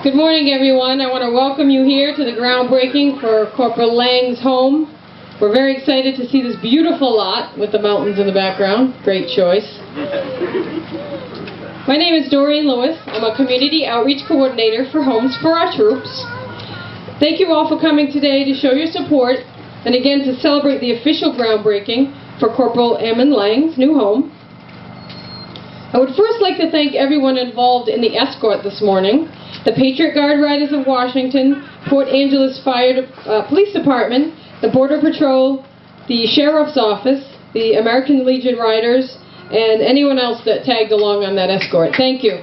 Good morning, everyone. I want to welcome you here to the groundbreaking for Cpl Lang's home. We're very excited to see this beautiful lot with the mountains in the background. Great choice. My name is Doreen Louis. I'm a Community Outreach Coordinator for Homes for Our Troops. Thank you all for coming today to show your support and again to celebrate the official groundbreaking for Cpl Ammon Lang's new home. I would first like to thank everyone involved in the escort this morning. The Patriot Guard Riders of Washington, Port Angeles Police Department, the Border Patrol, the Sheriff's Office, the American Legion Riders, and anyone else that tagged along on that escort. Thank you.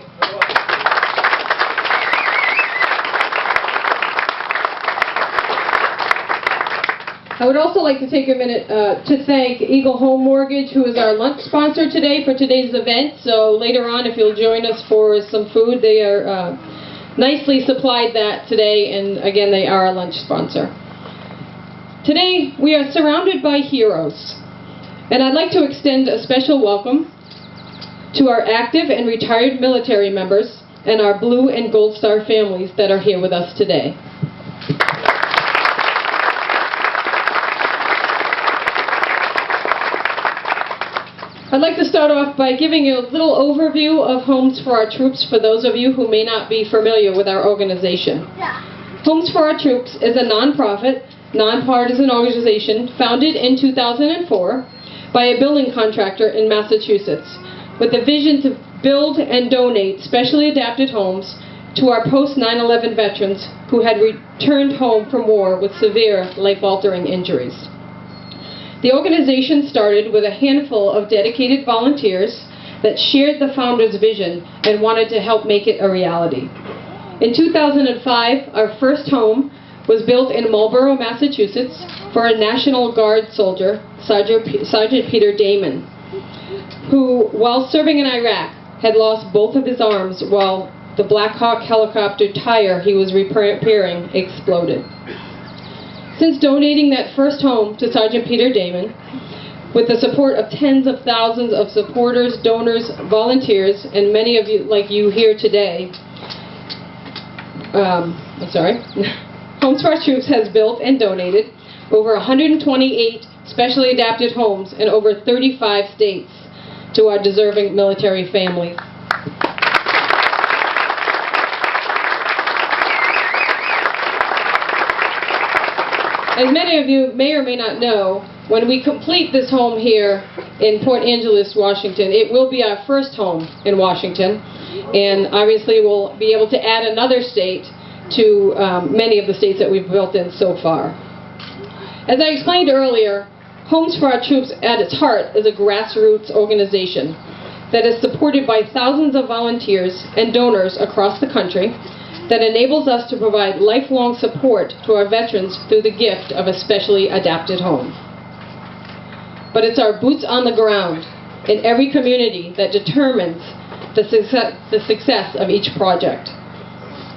I would also like to take a minute to thank Eagle Home Mortgage, who is our lunch sponsor today for today's event. So later on, if you'll join us for some food, they are nicely supplied that today, and again, they are a lunch sponsor. Today, we are surrounded by heroes, and I'd like to extend a special welcome to our active and retired military members and our Blue and Gold Star families that are here with us today. I'd like to start off by giving you a little overview of Homes for Our Troops for those of you who may not be familiar with our organization. Homes for Our Troops is a nonprofit, nonpartisan organization founded in 2004 by a building contractor in Massachusetts with the vision to build and donate specially adapted homes to our post-9/11 veterans who had returned home from war with severe life-altering injuries. The organization started with a handful of dedicated volunteers that shared the founder's vision and wanted to help make it a reality. In 2005, our first home was built in Marlborough, Massachusetts for a National Guard soldier, Sergeant Peter Damon, who, while serving in Iraq, had lost both of his arms while the Black Hawk helicopter tire he was repairing exploded. Since donating that first home to Sergeant Peter Damon, with the support of tens of thousands of supporters, donors, volunteers, and many of you, like you here today, Homes for Our Troops has built and donated over 128 specially adapted homes in over 35 states to our deserving military families. As many of you may or may not know, when we complete this home here in Port Angeles, Washington, it will be our first home in Washington, and obviously we'll be able to add another state to many of the states that we've built in so far. As I explained earlier, Homes for Our Troops at its heart is a grassroots organization that is supported by thousands of volunteers and donors across the country that enables us to provide lifelong support to our veterans through the gift of a specially adapted home. But it's our boots on the ground in every community that determines the success of each project.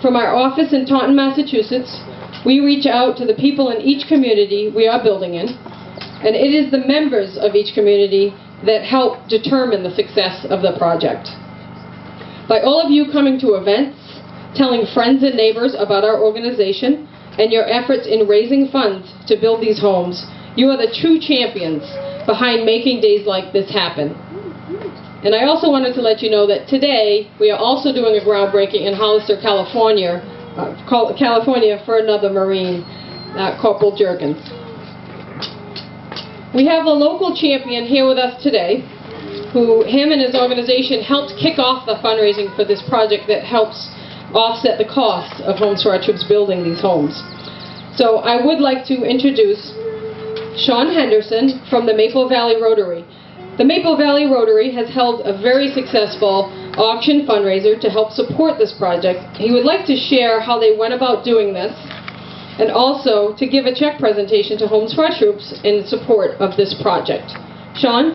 From our office in Taunton, Massachusetts, we reach out to the people in each community we are building in, and it is the members of each community that help determine the success of the project. By all of you coming to events, telling friends and neighbors about our organization, and your efforts in raising funds to build these homes, you are the true champions behind making days like this happen. And I also wanted to let you know that today we are also doing a groundbreaking in Hollister, California for another Marine, Corporal Juergens. We have a local champion here with us today, who him and his organization helped kick off the fundraising for this project that helps offset the cost of Homes for Our Troops building these homes. So I would like to introduce Sean Henderson from the Maple Valley Rotary. The Maple Valley Rotary has held a very successful auction fundraiser to help support this project. He would like to share how they went about doing this and also to give a check presentation to Homes for Our Troops in support of this project. Sean?